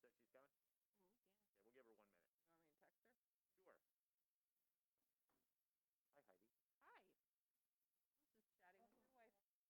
said she's coming? Yeah. Yeah, we'll give her 1 minute. You want me to text her? Sure. Hi, Heidi. Hi. I was just chatting with your wife.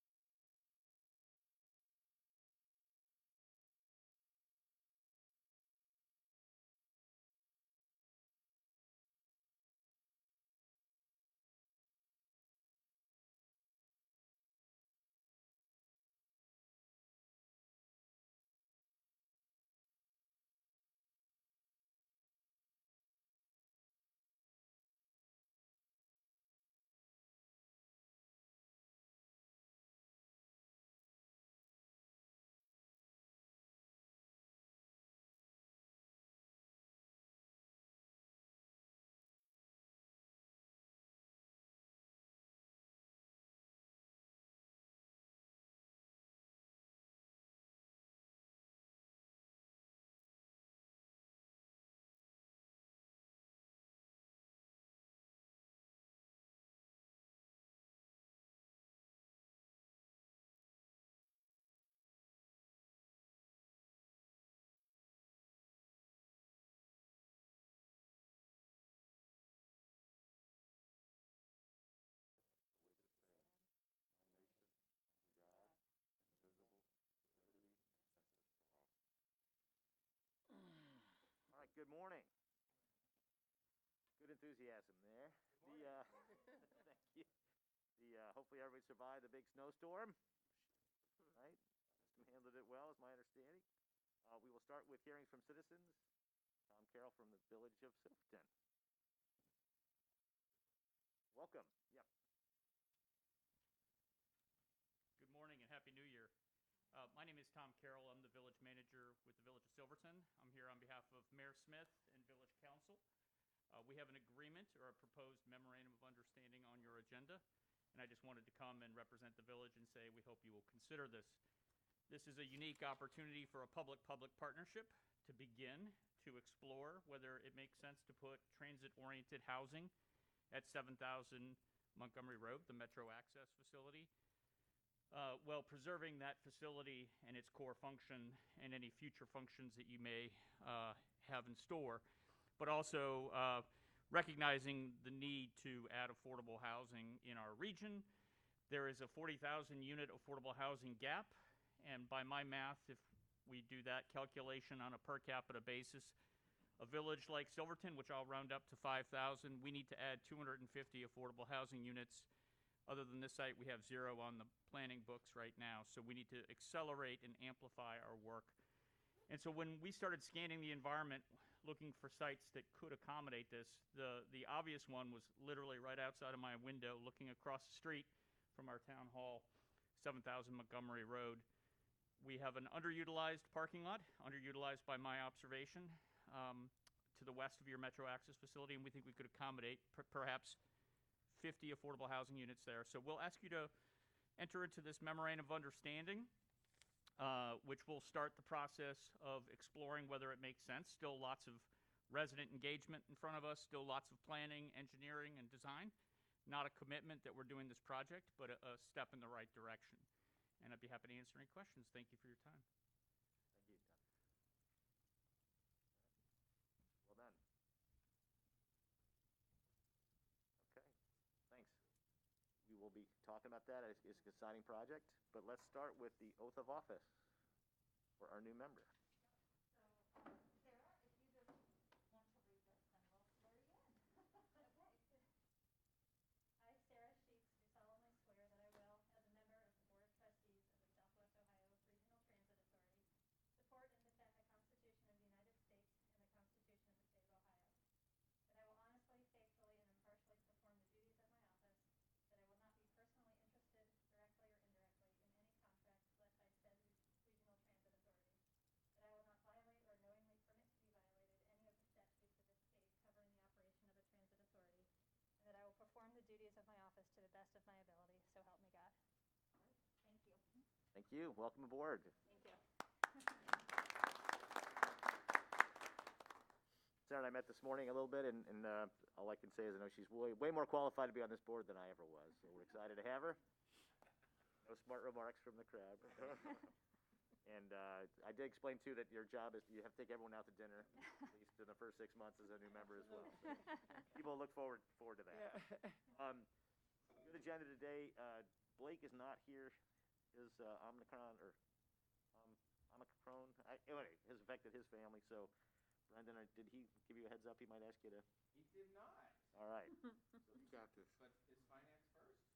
All right, good morning. Good enthusiasm there. Thank you. Hopefully everybody survived the big snowstorm. Right? System handled it well, is my understanding. We will start with hearings from citizens. Tom Carroll from the Village of Silverton. Welcome. Yep. Good morning and Happy New Year. My name is Tom Carroll. I'm the village manager with the Village of Silverton. I'm here on behalf of Mayor Smith and Village Council. We have an agreement or a proposed memorandum of understanding on your agenda, and I just wanted to come and represent the village and say we hope you will consider this. This is a unique opportunity for a public-public partnership to begin to explore whether it makes sense to put transit-oriented housing at 7,000 Montgomery Road, the Metro Access facility, while preserving that facility and its core function and any future functions that you may have in store, but also recognizing the need to add affordable housing in our region. There is a 40,000 unit affordable housing gap, and by my math, if we do that calculation on a per capita basis, a village like Silverton, which I'll round up to 5,000, we need to add 250 affordable housing units. Other than this site, we have 0 on the planning books right now, so we need to accelerate and amplify our work. And so when we started scanning the environment, looking for sites that could accommodate this, the obvious one was literally right outside of my window, looking across the street from our town hall, 7,000 Montgomery Road. We have an underutilized parking lot, underutilized by my observation, to the west of your Metro Access facility, and we think we could accommodate perhaps 50 affordable housing units there. So we'll ask you to enter into this memorandum of understanding, which will start the process of exploring whether it makes sense. Still lots of resident engagement in front of us, still lots of planning, engineering, and design. Not a commitment that we're doing this project, but a step in the right direction. And I'd be happy to answer any questions. Thank you for your time. Thank you, Tom. Well done. Okay, thanks. We will be talking about that. It's an exciting project, but let's start with the oath of office for our new member. So, Sarah, if you just want to read this, then we'll swear you in. Okay. I, Sarah Sheets, do solemnly swear that I will, as a member of the Board of Trustees of the Southwest Ohio Regional Transit Authority, support and defend the Constitution of the United States and the Constitution of the State of Ohio. That I will honestly, faithfully, and impartially perform the duties of my office. That I will not be personally interested, directly or indirectly, in any contract led by said Regional Transit Authority. That I will not violate or knowingly permit to be violated any of the statutes of this state covering the operation of a transit authority. And that I will perform the duties of my office to the best of my ability, so help me God. All right. Thank you. Thank you. Welcome aboard. Thank you. Sarah and I met this morning a little bit, and all I can say is I know she's way more qualified to be on this board than I ever was. So we're excited to have her. No smart remarks from the crowd. And I did explain, too, that your job is you have to take everyone out to dinner, at least in the first 6 months as a new member as well. So people look forward to that. Good agenda today. Blake is not here. His Omicron anyway, has affected his family. So, Brendan, did he give you a heads up? He might ask you to. He did not, All right. You got this. but is finance first?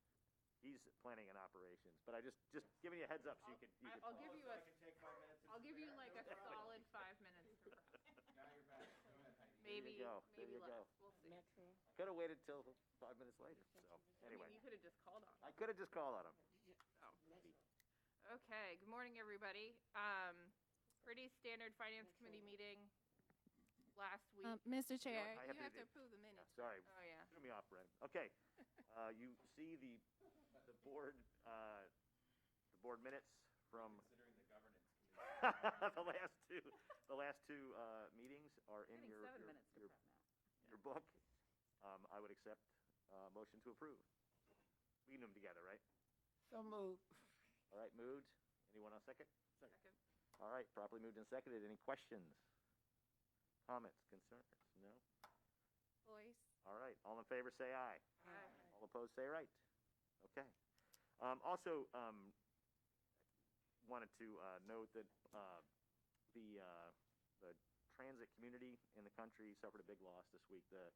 He's planning an operations, but I just giving you a heads up so you could. I'll give you So a, I can take 5 minutes and I'll give you prepare? like a solid 5 minutes to prep. Now you're back. Go ahead, Heidi. Maybe, go. There maybe you less. go. We'll see. Could have waited till 5 minutes later. So I mean, anyway, you could have just called on. I could have just called on him. Okay, good morning, everybody. Pretty standard finance committee meeting last week. Mr. Chair, I have you to have do- to approve the minutes. Sorry, Oh, yeah. threw me off, Brendan. Okay, you see the board minutes from Considering the governance committee. the last two meetings are in your book. I would accept motion to approve. We can do them together, right? So moved. All right, moved. Anyone on second? Second. All right, properly moved and seconded. Any questions, comments, concerns? No? Voice. All right, all in favor say aye. Aye. All opposed say right. Okay. Also, wanted to note that the transit community in the country suffered a big loss this week. The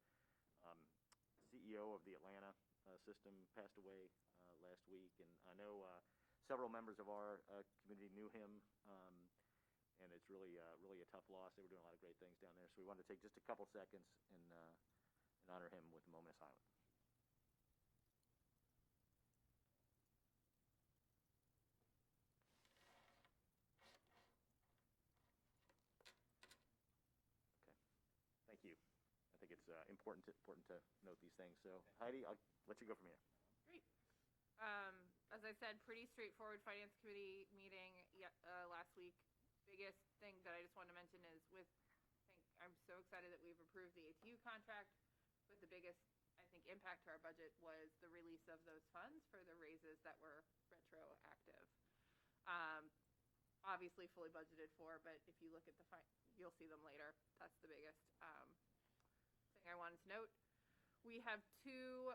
CEO of the Atlanta system passed away last week, and I know several members of our community knew him, and it's really a tough loss. They were doing a lot of great things down there, so we wanted to take just a couple seconds and honor him with a moment of silence. Thank you. I think it's important to note these things. So, Heidi, I'll let you go from here. Great. As I said, pretty straightforward finance committee meeting last week. Biggest thing that I just wanted to mention is I'm so excited that we've approved the ATU contract, but the biggest, I think, impact to our budget was the release of those funds for the raises that were retroactive. Obviously fully budgeted for, but if you look at you'll see them later. That's the biggest thing I wanted to note. We have two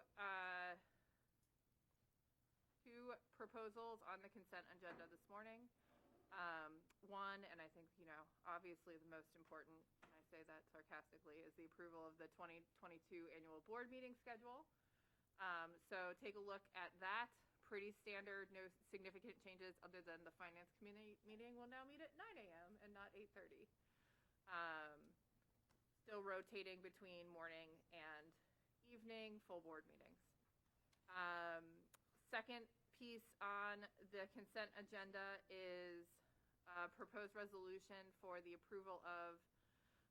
proposals on the consent agenda this morning. One, and I think, obviously the most important, and I say that sarcastically, is the approval of the 2022 annual board meeting schedule. So take a look at that. Pretty standard, no significant changes other than the finance committee meeting will now meet at 9 a.m. and not 8:30. Still rotating between morning and evening, full board meetings. Second piece on the consent agenda is a proposed resolution for the approval of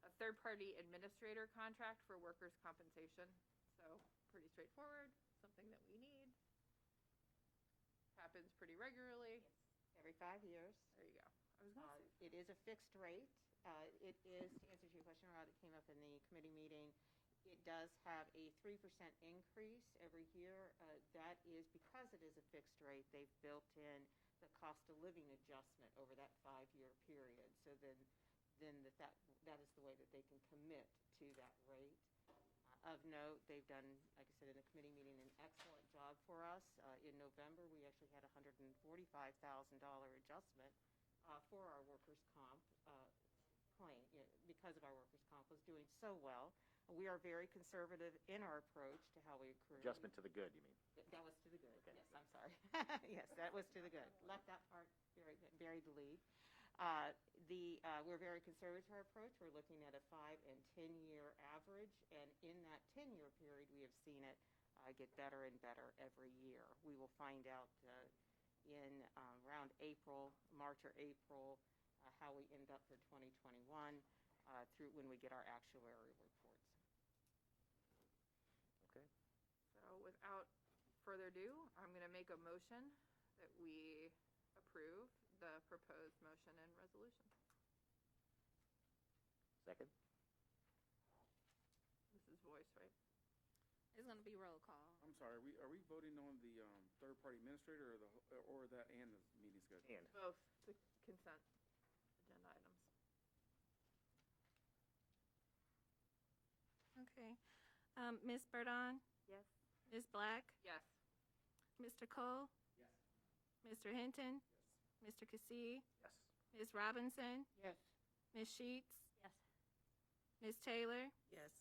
a third-party administrator contract for workers' compensation. So pretty straightforward, something that we need. Happens pretty regularly. Every 5 years. There you go. I was gonna say. It is a fixed rate. It is, to answer your question, Rod, it came up in the committee meeting. It does have a 3% increase every year. That is because it is a fixed rate. They've built in the cost of living adjustment over that 5-year period. So then that is the way that they can commit to that rate. Of note, they've done, like I said, in the committee meeting, an excellent job for us. In November, we actually had a $145,000 adjustment for our workers' comp claim, because of our workers' comp was doing so well. We are very conservative in our approach to how we accrue. Adjustment to the good, you mean? That was to the good. Okay. Yes, I'm sorry. Yes, that was to the good. Left that part buried the lead. We're very conservative in our approach. We're looking at a 5 and 10-year average, and in that 10-year period, we have seen it get better and better every year. We will find out in around March or April, how we end up for 2021 through when we get our actuarial reports. Okay. So without further ado, I'm going to make a motion that we approve the proposed motion and resolution. Second? This is voice, right? It's going to be roll call. I'm sorry, are we voting on the third-party administrator or that and the meeting schedule? And. Both the consent. Okay. Ms. Burdon, Yes. Ms. Black, Yes. Mr. Cole, Yes. Mr. Hinton, Mr. Cassie, Yes. Ms. Robinson, Yes. Ms. Sheets, Yes. Ms. Taylor, Yes.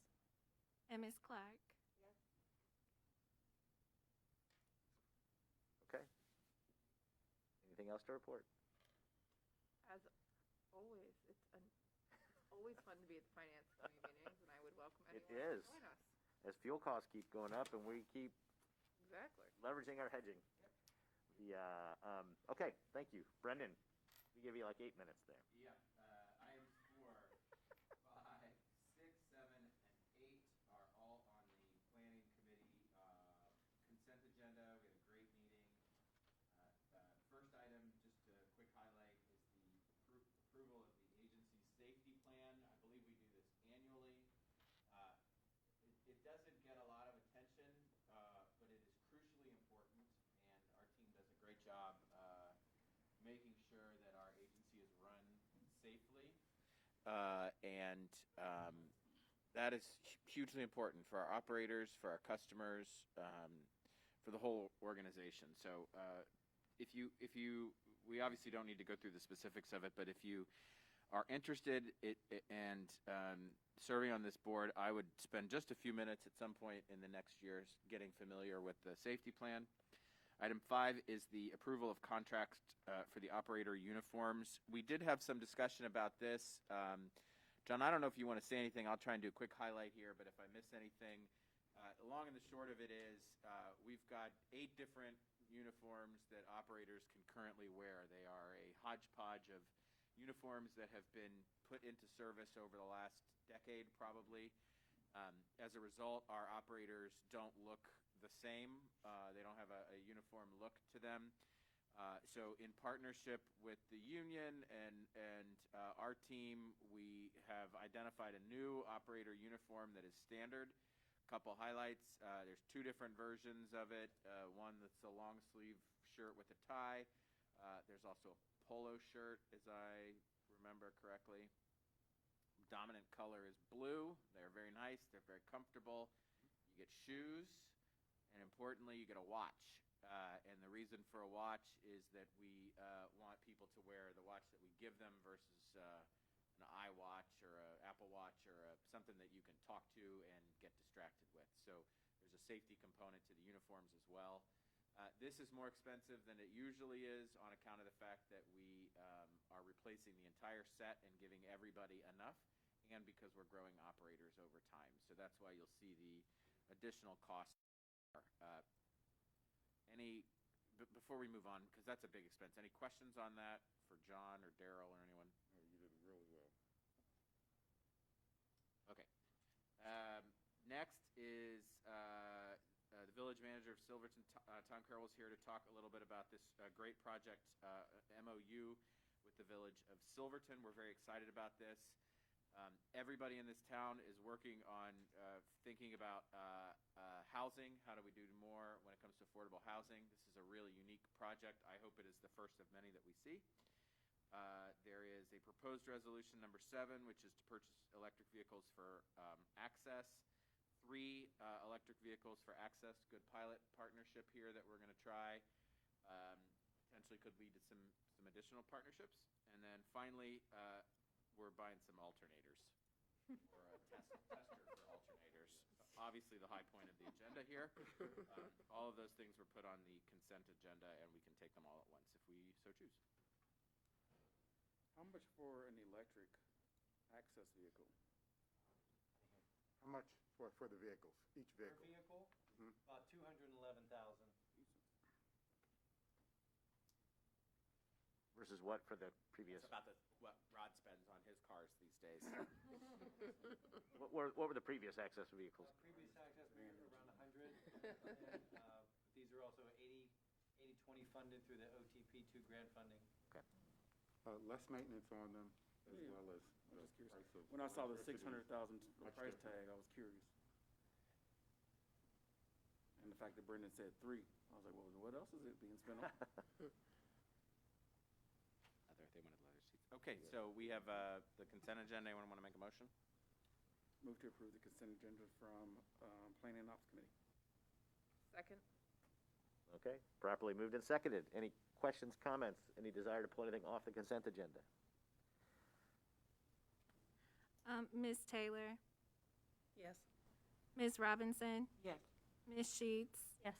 and Ms. Clark. Okay. Anything else to report? As always, it's always fun to be at the finance committee meetings, and I would welcome It anyone is. to join us. As fuel costs keep going up and we keep Exactly. leveraging our hedging. Okay, thank you. Brendan, we give you like 8 minutes there. Yeah, items 4, 5, 6, 7, and 8 are all on the planning committee consent agenda. We had a great meeting. First item, just a quick highlight, is the approval of the agency's safety plan. I believe we do this annually. It doesn't get a lot of attention, but it is crucially important, and our team does a great job making sure that our agency is run safely. And that is hugely important for our operators, for our customers, for the whole organization. So we obviously don't need to go through the specifics of it, but if you are interested and serving on this board, I would spend just a few minutes at some point in the next years getting familiar with the safety plan. Item 5 is the approval of contracts for the operator uniforms. We did have some discussion about this. John, I don't know if you want to say anything. I'll try and do a quick highlight here, but if I miss anything, the long and the short of it is we've got 8 different uniforms that operators can currently wear. They are a hodgepodge of uniforms that have been put into service over the last decade, probably. As a result, our operators don't look the same. They don't have a uniform look to them. So in partnership with the union and our team, we have identified a new operator uniform that is standard. Couple highlights. There's 2 different versions of it. One that's a long sleeve shirt with a tie. There's also a polo shirt, as I remember correctly. Dominant color is blue. They're very nice. They're very comfortable. You get shoes, and importantly, you get a watch. And the reason for a watch is that we want people to wear the watch that we give them versus an iWatch or an Apple Watch or something that you can talk to and get distracted with. So there's a safety component to the uniforms as well. This is more expensive than it usually is on account of the fact that we are replacing the entire set and giving everybody enough, and because we're growing operators over time. So that's why you'll see the additional cost. Before we move on, because that's a big expense, any questions on that for John or Daryl or anyone? Oh, you did really well. Okay. Next is the village manager of Silverton, Tom Carroll, is here to talk a little bit about this great project, MOU with the village of Silverton. We're very excited about this. Everybody in this town is working on thinking about housing. How do we do more when it comes to affordable housing? This is a really unique project. I hope it is the first of many that we see. There is a proposed resolution number 7, which is to purchase electric vehicles for access. 3 electric vehicles for access. Good pilot partnership here that we're going to try. Potentially could lead to some additional partnerships. And then finally, we're buying some alternators, or a tester for alternators. Obviously the high point of the agenda here. All of those things were put on the consent agenda, and we can take them all at once if we so choose. How much for an electric access vehicle? How much for the vehicles, each Per vehicle? vehicle, Mhm. about 211,000. Versus what for the previous? It's about what Rod spends on his cars these days. What were the previous access vehicles? Previous access, we were around 100. And these are also 80/20 funded through the OTP2 grant funding. Okay. Less maintenance on them, as Yeah. well as I'm the just curious. price of When I saw the electricity. 600,000 Much price different. tag, I was curious. And the fact that Brendan said 3, I was like, well, what else is it being spent on? They wanted leather seats. Okay, so we have the consent agenda. Anyone want to make a motion? Move to approve the consent agenda from Planning and Ops Committee. Second. Okay, properly moved and seconded. Any questions, comments, any desire to pull anything off the consent agenda? Ms. Taylor, Yes. Ms. Robinson, Yes. Ms. Sheets, Yes.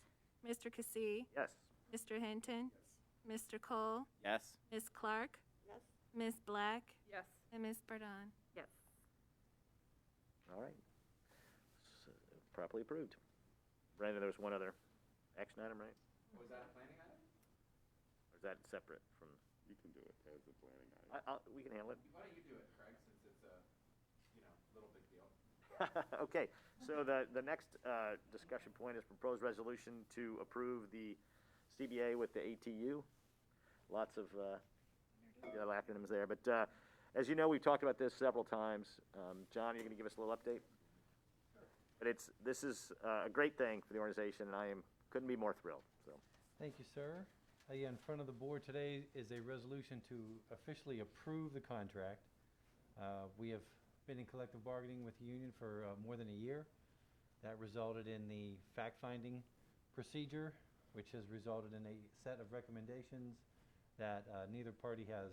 Mr. Cassy, Yes. Mr. Hinton, Mr. Cole, Yes. Ms. Clark, Yes. Ms. Black, Yes. and Ms. Burdon. Yes. All right. So, properly approved. Brandon, there was one other action item, right? Was that a planning item? Or is that separate from, You can do it as a planning item. we can handle it. Why don't you do it, Craig, since it's a, little big deal. Okay, so the next discussion point is proposed resolution to approve the CBA with the ATU. Lots of acronyms there, but as you know, we've talked about this several times. John, you're going to give us a little update? But this is a great thing for the organization, and I couldn't be more thrilled. So, Thank you, sir. In front of the board today is a resolution to officially approve the contract. We have been in collective bargaining with the union for more than a year. That resulted in the fact-finding procedure, which has resulted in a set of recommendations that neither party has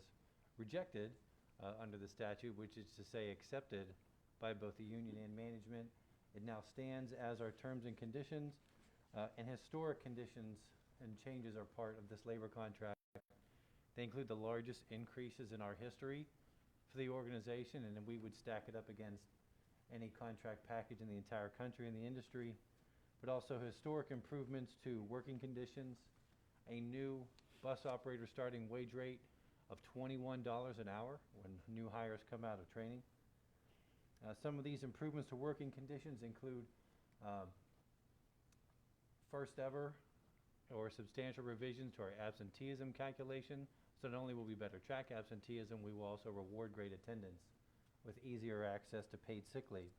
rejected under the statute, which is to say accepted by both the union and management. It now stands as our terms and conditions, and historic conditions and changes are part of this labor contract. They include the largest increases in our history for the organization, and then we would stack it up against any contract package in the entire country and the industry, but also historic improvements to working conditions, a new bus operator starting wage rate of $21 an hour when new hires come out of training. Some of these improvements to working conditions include first ever or substantial revisions to our absenteeism calculation. So not only will we better track absenteeism, we will also reward great attendance with easier access to paid sick leave.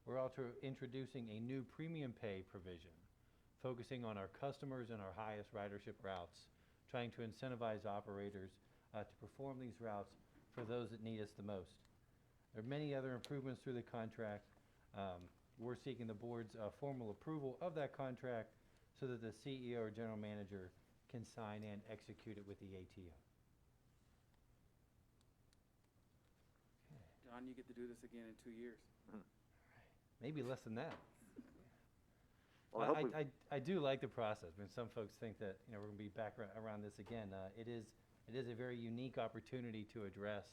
We're also introducing a new premium pay provision, focusing on our customers and our highest ridership routes, trying to incentivize operators to perform these routes for those that need us the most. There are many other improvements through the contract. We're seeking the board's formal approval of that contract so that the CEO or general manager can sign and execute it with the ATO. John, you get to do this again in 2 years. Maybe less than that. well, I hope I do like the process. I mean, some folks think that we're going to be back around this again. It is a very unique opportunity to address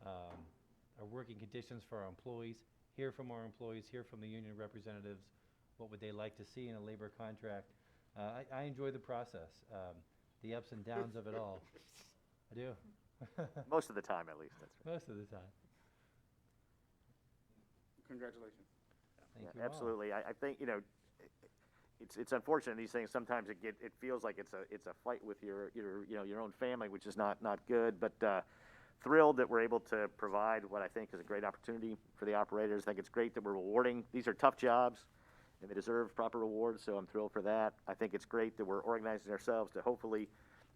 our working conditions for our employees, hear from our employees, hear from the union representatives. What would they like to see in a labor contract? I enjoy the process, the ups and downs of it all. I do. most of the time, at least. That's right. Most of the time. Congratulations. Thank you Yeah, all. absolutely. I think it's unfortunate these things. Sometimes it feels like it's a fight with your own family, which is not good. But thrilled that we're able to provide what I think is a great opportunity for the operators. I think it's great that we're rewarding. These are tough jobs, and they deserve proper rewards. So I'm thrilled for that. I think it's great that we're organizing ourselves to hopefully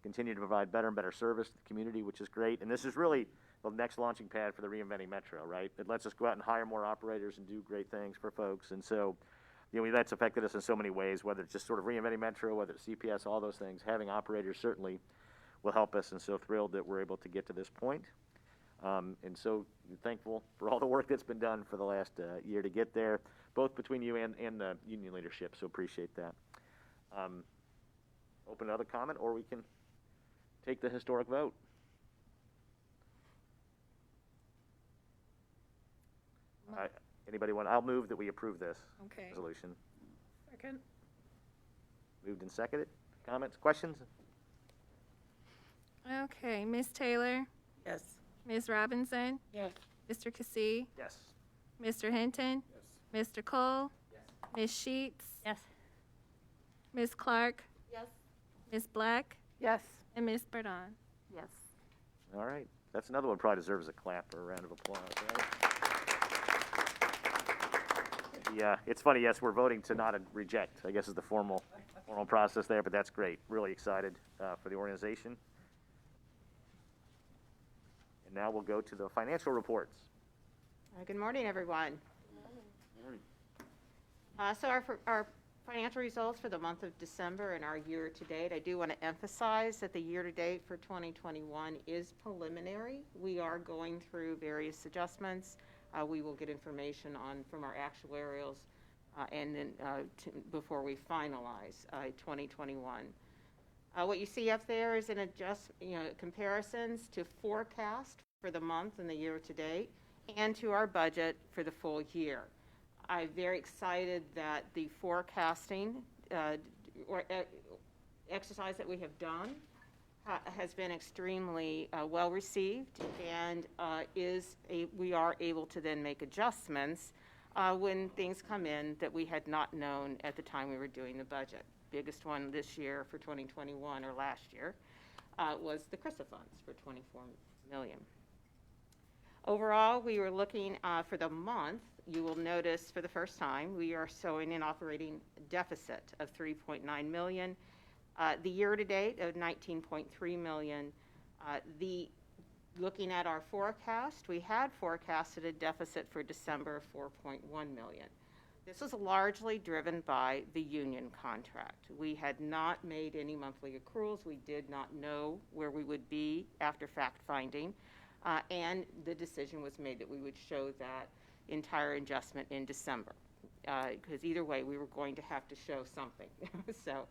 continue to provide better and better service to the community, which is great. And this is really the next launching pad for the Reinventing Metro, right? It lets us go out and hire more operators and do great things for folks. And so, that's affected us in so many ways, whether it's just sort of Reinventing Metro, whether it's CPS, all those things. Having operators certainly will help us, and so thrilled that we're able to get to this point. And so thankful for all the work that's been done for the last year to get there, both between you and the union leadership, so appreciate that. Open another comment, or we can take the historic vote. Anybody want? I'll move that we approve this Okay. resolution. Second. Moved and seconded. Comments, questions? Okay, Ms. Taylor, Yes. Ms. Robinson, Yes. Mr. Cassy, Yes. Mr. Hinton, Yes. Mr. Cole, Yes. Ms. Sheets, Yes. Ms. Clark, Yes. Ms. Black, Yes. and Ms. Burdon. Yes. All right. That's another one probably deserves a clap or a round of applause, right? Yeah, it's funny. Yes, we're voting to not reject, I guess is the formal process there, but that's great. Really excited for the organization. And now we'll go to the financial reports. Good morning, everyone. So our financial results for the month of December and our year-to-date, I do want to emphasize that the year-to-date for 2021 is preliminary. We are going through various adjustments. We will get information from our actuarials and then before we finalize 2021. What you see up there is comparisons to forecast for the month and the year-to-date and to our budget for the full year. I'm very excited that the forecasting exercise that we have done has been extremely well received, and we are able to then make adjustments when things come in that we had not known at the time we were doing the budget. Biggest one this year for 2021 or last year was the CRISA funds for $24 million. Overall, we were looking for the month. You will notice for the first time we are showing an operating deficit of $3.9 million. The year-to-date of $19.3 million. Looking at our forecast, we had forecasted a deficit for December of $4.1 million. This was largely driven by the union contract. We had not made any monthly accruals. We did not know where we would be after fact-finding, and the decision was made that we would show that entire adjustment in December, because either way we were going to have to show something. So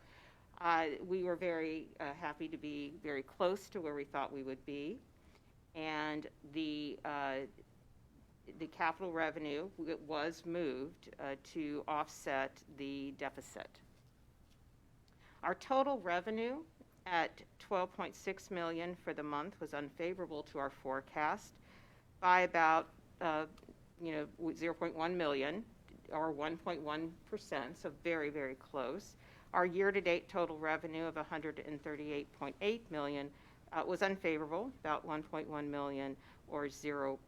we were very happy to be very close to where we thought we would be, and the capital revenue was moved to offset the deficit. Our total revenue at $12.6 million for the month was unfavorable to our forecast by about 0.1 million or 1.1%, so very, very close. Our year-to-date total revenue of $138.8 million was unfavorable, about 1.1 million or 0.8%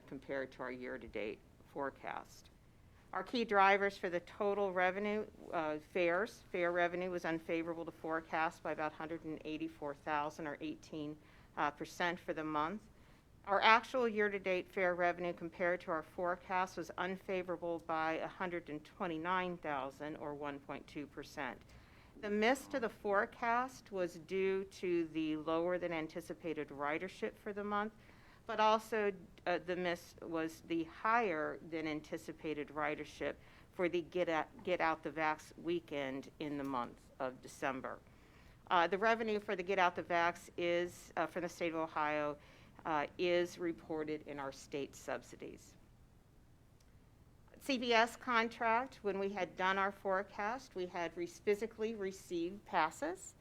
compared to our year-to-date forecast. Our key drivers for the total revenue, fair revenue was unfavorable to forecast by about $184,000 or 18% for the month. Our actual year-to-date fair revenue compared to our forecast was unfavorable by $129,000 or 1.2%. The miss to the forecast was due to the lower than anticipated ridership for the month, but also the miss was the higher than anticipated ridership for the Get Out the Vax weekend in the month of December. The revenue for the Get Out the Vax is, from the state of Ohio, is reported in our state subsidies. CPS contract, when we had done our forecast, we had physically received passes,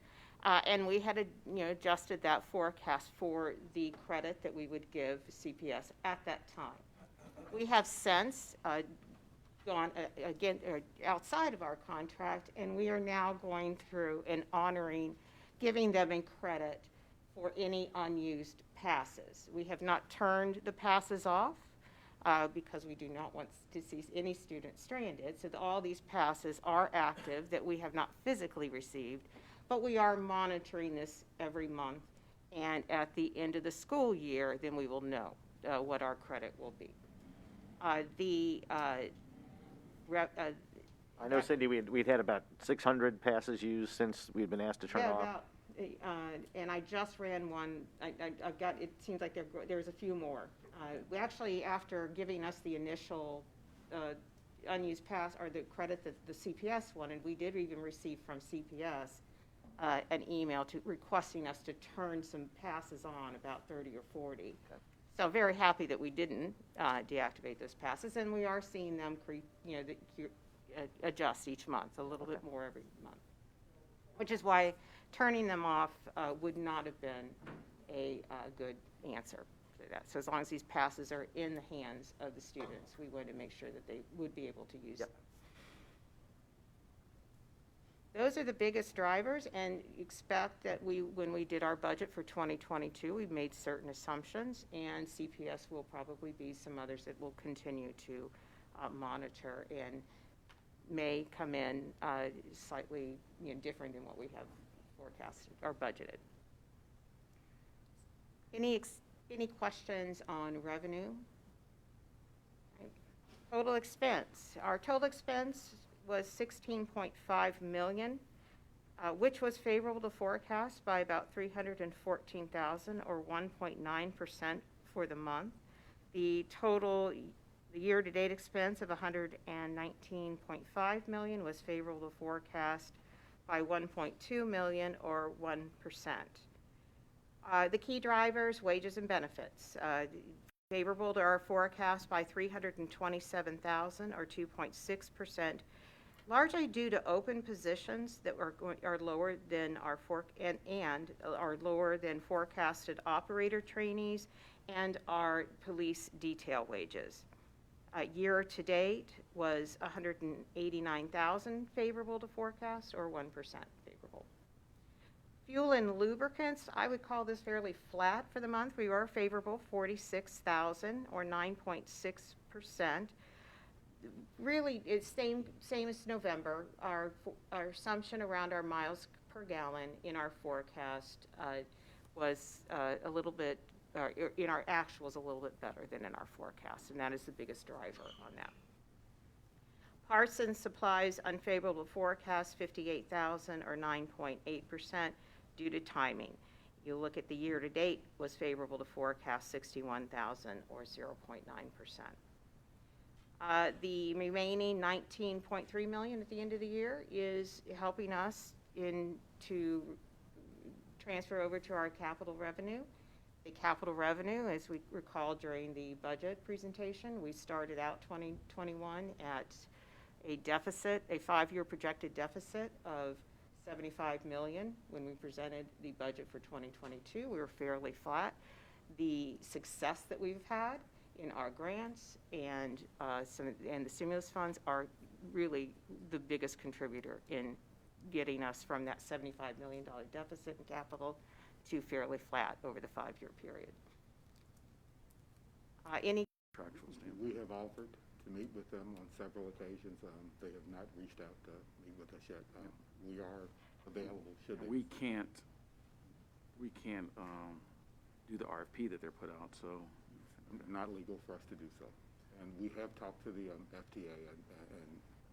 and we had adjusted that forecast for the credit that we would give CPS at that time. We have since gone again outside of our contract, and we are now going through and giving them a credit for any unused passes. We have not turned the passes off because we do not want to see any student stranded. So all these passes are active that we have not physically received, but we are monitoring this every month. And at the end of the school year, then we will know what our credit will be. I know, Cindy, we'd had about 600 passes used since we'd been asked to turn off. About, and I just ran one. I've got. It seems like there's a few more. We actually, after giving us the initial unused pass or the credit that the CPS wanted, we did even receive from CPS an email requesting us to turn some passes on, about 30 or 40. Okay. So very happy that we didn't deactivate those passes, and we are seeing them adjust each month, a little bit more every month, which is why turning them off would not have been a good answer to that. So as long as these passes are in the hands of the students, we want to make sure that they would be able to use them. Those are the biggest drivers, and expect that when we did our budget for 2022, we've made certain assumptions, and CPS will probably be some others that we'll continue to monitor and may come in slightly different than what we have forecasted or budgeted. Any questions on revenue? Total expense. Our total expense was $16.5 million, which was favorable to forecast by about $314,000 or 1.9% for the month. The year-to-date expense of $119.5 million was favorable to forecast by $1.2 million or 1%. The key drivers, wages and benefits. Favorable to our forecast by $327,000 or 2.6%, largely due to open positions that are lower than our are lower than forecasted operator trainees and our police detail wages. Year to date was $189,000 favorable to forecast or 1% favorable. Fuel and lubricants, I would call this fairly flat for the month. We were favorable, $46,000 or 9.6%. Really, it's same as November. Our assumption around our miles per gallon in our forecast was a little bit, in our actuals, a little bit better than in our forecast, and that is the biggest driver on that. Parts and supplies unfavorable forecast, $58,000 or 9.8% due to timing. You look at the year-to-date was favorable to forecast, $61,000 or 0.9%. The remaining $19.3 million at the end of the year is helping us to transfer over to our capital revenue. The capital revenue, as we recall during the budget presentation, we started out 2021 at a deficit, a 5-year projected deficit of $75 million. When we presented the budget for 2022, we were fairly flat. The success that we've had in our grants and the stimulus funds are really the biggest contributor in getting us from that $75 million deficit in capital to fairly flat over the 5-year period. We have offered to meet with them on several occasions. They have not reached out to meet with us yet. We are available should they. We can't do the RFP that they're put out, so. Not legal for us to do so. And we have talked to the FTA, and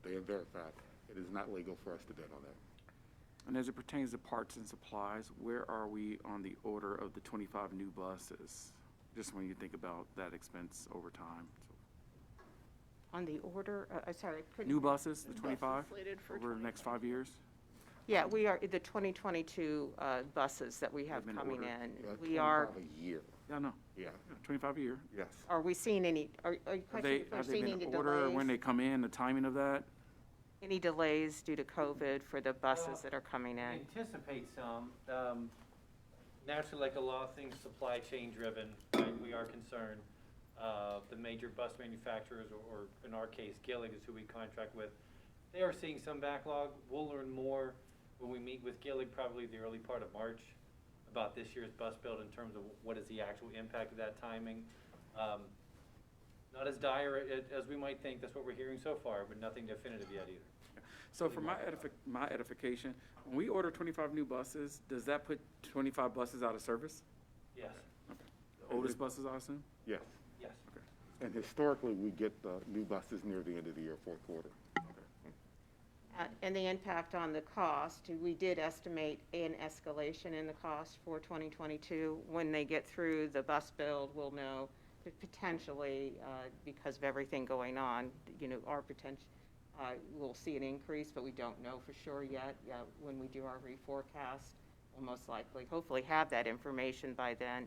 they have verified it is not legal for us to bid on that. And as it pertains to parts and supplies, where are we on the order of the 25 new buses? Just when you think about that expense over time. On the order, sorry. New buses, the 25, slated for over the next 5 years? Yeah, we are, the 2022 buses that we have Have been coming ordered. in, we are, 25 a year. Yeah, no, Yeah, 25 a year. yes. are we seeing any, are you Have questioning they, if we're have they seeing been any in order, or when they delays? come in, the timing of that? Any delays due to COVID for the buses that are coming in? Anticipate some. Naturally, like a lot of things, supply chain driven, right? We are concerned. The major bus manufacturers, or in our case, Gillig is who we contract with, they are seeing some backlog. We'll learn more when we meet with Gillig, probably the early part of March, about this year's bus build in terms of what is the actual impact of that timing. Not as dire as we might think. That's what we're hearing so far, but nothing definitive yet either. So for my edification, when we order 25 new buses, does that put 25 buses out of service? Yes, The oldest buses, I assume? Yes. yes. And historically, we get the new buses near the end of the year, fourth quarter. And the impact on the cost, we did estimate an escalation in the cost for 2022. When they get through the bus build, we'll know that potentially, because of everything going on, our potential, we'll see an increase, but we don't know for sure yet. When we do our reforecast, we'll most likely, hopefully have that information by then,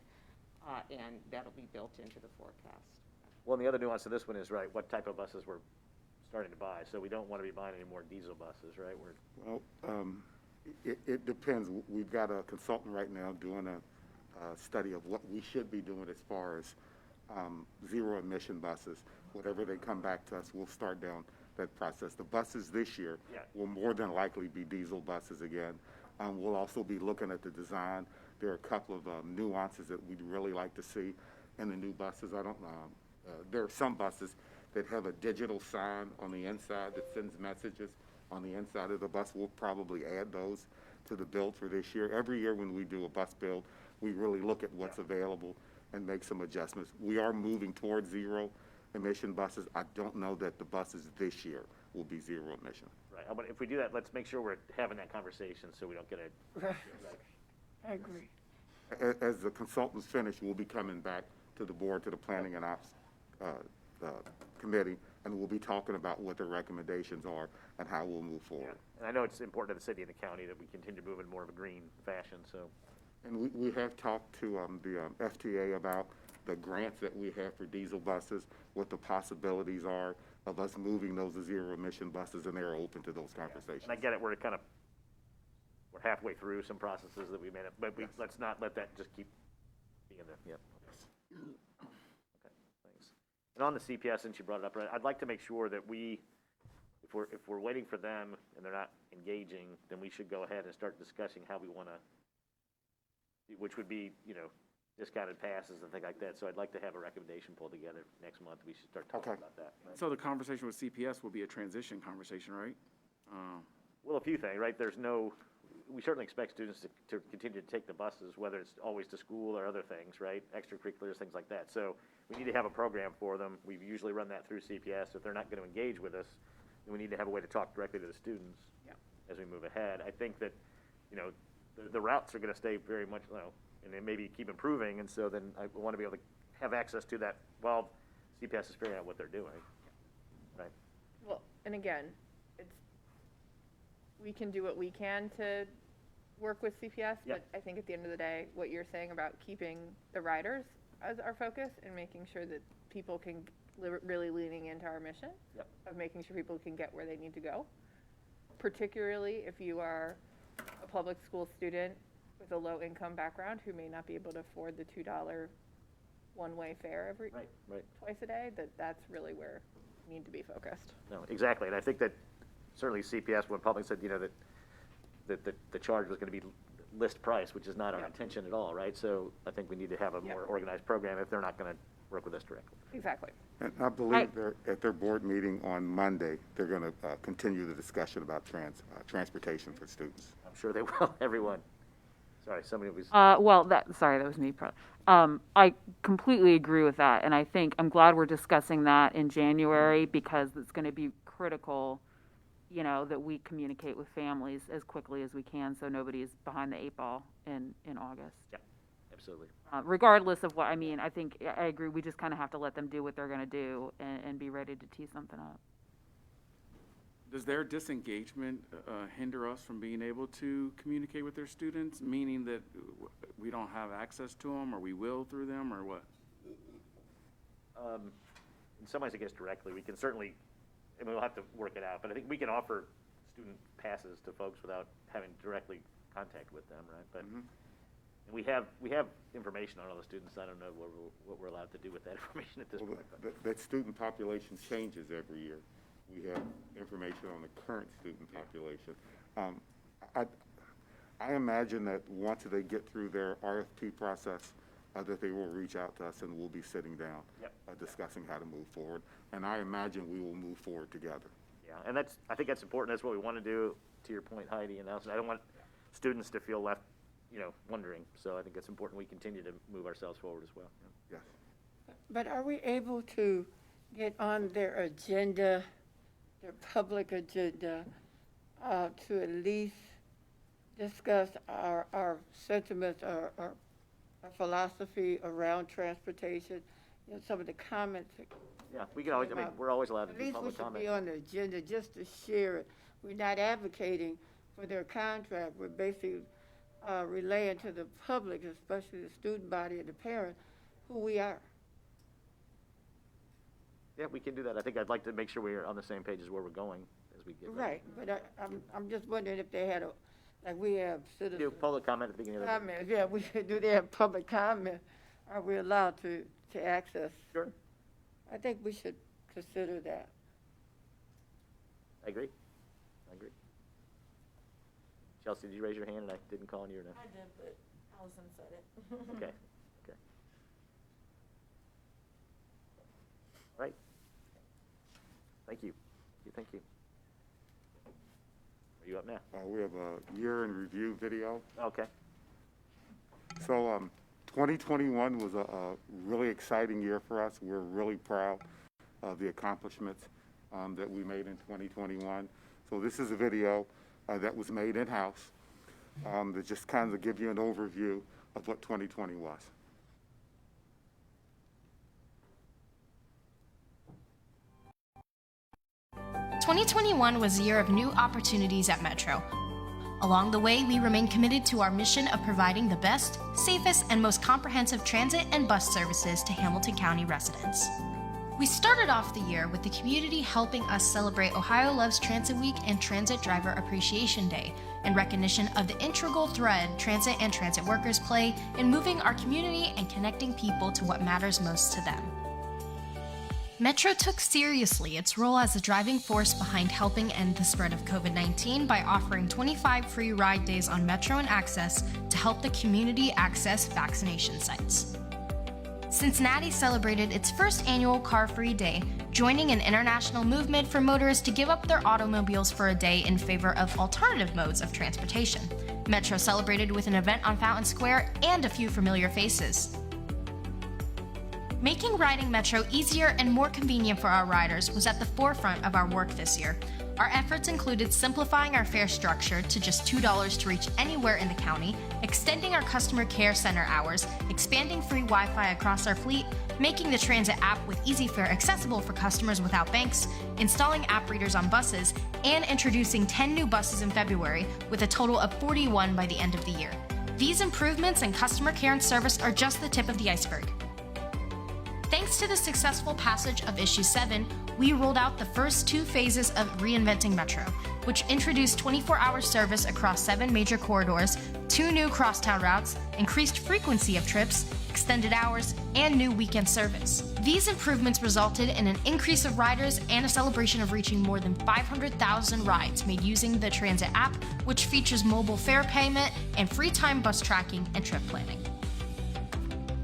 and that'll be built into the forecast. Well, and the other nuance to this one is, right, what type of buses we're starting to buy. So we don't want to be buying any more diesel buses, right? Well, it depends. We've got a consultant right now doing a study of what we should be doing as far as zero emission buses. Whatever they come back to us, we'll start down that process. The buses this year will more than likely be diesel buses again. We'll also be looking at the design. There are a couple of nuances that we'd really like to see in the new buses. There are some buses that have a digital sign on the inside that sends messages on the inside of the bus. We'll probably add those to the build for this year. Every year when we do a bus build, we really look at what's available and make some adjustments. We are moving towards zero. emission buses. I don't know that the buses this year will be zero emission. Right, but if we do that, let's make sure we're having that conversation so we don't get a. I agree. As the consultants finish, we'll be coming back to the board, to the Planning and Ops Committee, and we'll be talking about what the recommendations are and how we'll move forward. And I know it's important to the city and the county that we continue to move in more of a green fashion, so. And we have talked to the FTA about the grants that we have for diesel buses, what the possibilities are of us moving those to zero-emission buses, and they're open to those conversations. And I get it, we're halfway through some processes that we made, but let's not let that just keep being there, yep. Okay, thanks. And on the CPS, since you brought it up, I'd like to make sure that if we're waiting for them and they're not engaging, then we should go ahead and start discussing how we want to, which would be, discounted passes and things like that. So I'd like to have a recommendation pulled together next month. We should start talking about that. Right? So the conversation with CPS will be a transition conversation, right? Well, a few things, right? We certainly expect students to continue to take the buses, whether it's always to school or other things, right? Extracurriculars, things like that. So we need to have a program for them. We usually run that through CPS. If they're not going to engage with us, then we need to have a way to talk directly to the students as we move ahead. I think that, the routes are going to stay very much, and they maybe keep improving, and so then I want to be able to have access to that while CPS is figuring out what they're doing, right? Well, and again, we can do what we can to work with CPS, but I think at the end of the day, what you're saying about keeping the riders as our focus and making sure that people can really leaning into our mission of making sure people can get where they need to go, particularly if you are a public school student with a low income background who may not be able to afford the $2 one-way fare twice a day, that's really where we need to be focused. No, exactly, and I think that certainly CPS, when public said, that the charge was going to be list price, which is not our intention at all, right? So I think we need to have a more organized program if they're not going to work with us directly. Exactly. And I believe at their board meeting on Monday, they're going to continue the discussion about transportation for students. I'm sure they will, everyone. Sorry, somebody was. That was me. I completely agree with that, and I think I'm glad we're discussing that in January because it's going to be critical, that we communicate with families as quickly as we can so nobody's behind the 8 ball in August. Yeah, absolutely. Regardless of what, I think I agree. We just kind of have to let them do what they're going to do and be ready to tee something up. Does their disengagement hinder us from being able to communicate with their students, meaning that we don't have access to them, or we will through them, or what? In some ways, I guess directly, we can certainly, we'll have to work it out, but I think we can offer student passes to folks without having directly contact with them, right? But and we have information on all the students. I don't know what we're allowed to do with that information at this point. That student population changes every year. We have information on the current student population. I imagine that once they get through their RFP process, that they will reach out to us and we'll be sitting down discussing how to move forward. And I imagine we will move forward together. Yeah, and I think that's important. That's what we want to do, to your point, Heidi, and I don't want students to feel left, wondering. So I think it's important we continue to move ourselves forward as well. Yes. But are we able to get on their agenda, their public agenda, to at least discuss our sentiments, our philosophy around transportation, some of the comments? Yeah, we can always, we're always allowed to At do least we public should comment. be on the agenda just to share it. We're not advocating for their contract. We're basically relaying to the public, especially the student body and the parents, who we are. Yeah, we can do that. I think I'd like to make sure we're on the same page as where we're going as we get ready. Right, but I'm just wondering if they had like we have citizens. Do public comment at the beginning of the Comments, yeah, do they have public comment? Are we allowed to access? Sure. I think we should consider that. I agree. Chelsea, did you raise your hand and I didn't call on you or no? I did, but Allison said it. Okay. Right. Thank you. Thank you. Are you up now? We have a year in review video. Okay. So 2021 was a really exciting year for us. We're really proud of the accomplishments that we made in 2021. So this is a video that was made in-house to just kind of give you an overview of what 2020 was. 2021 was a year of new opportunities at Metro. Along the way, we remain committed to our mission of providing the best, safest, and most comprehensive transit and bus services to Hamilton County residents. We started off the year with the community helping us celebrate Ohio Loves Transit Week and Transit Driver Appreciation Day in recognition of the integral thread transit and transit workers play in moving our community and connecting people to what matters most to them. Metro took seriously its role as the driving force behind helping end the spread of COVID-19 by offering 25 free ride days on Metro and Access to help the community access vaccination sites. Cincinnati celebrated its first annual car-free day, joining an international movement for motorists to give up their automobiles for a day in favor of alternative modes of transportation. Metro celebrated with an event on Fountain Square and a few familiar faces. Making riding Metro easier and more convenient for our riders was at the forefront of our work this year. Our efforts included simplifying our fare structure to just $2 to reach anywhere in the county, extending our customer care center hours, expanding free Wi-Fi across our fleet, making the transit app with Easy Fare accessible for customers without banks, installing app readers on buses, and introducing 10 new buses in February, with a total of 41 by the end of the year. These improvements in customer care and service are just the tip of the iceberg. Thanks to the successful passage of Issue 7, we rolled out the first 2 phases of Reinventing Metro, which introduced 24-hour service across 7 major corridors, 2 new crosstown routes, increased frequency of trips, extended hours, and new weekend service. These improvements resulted in an increase of riders and a celebration of reaching more than 500,000 rides made using the Transit app, which features mobile fare payment and free time bus tracking and trip planning.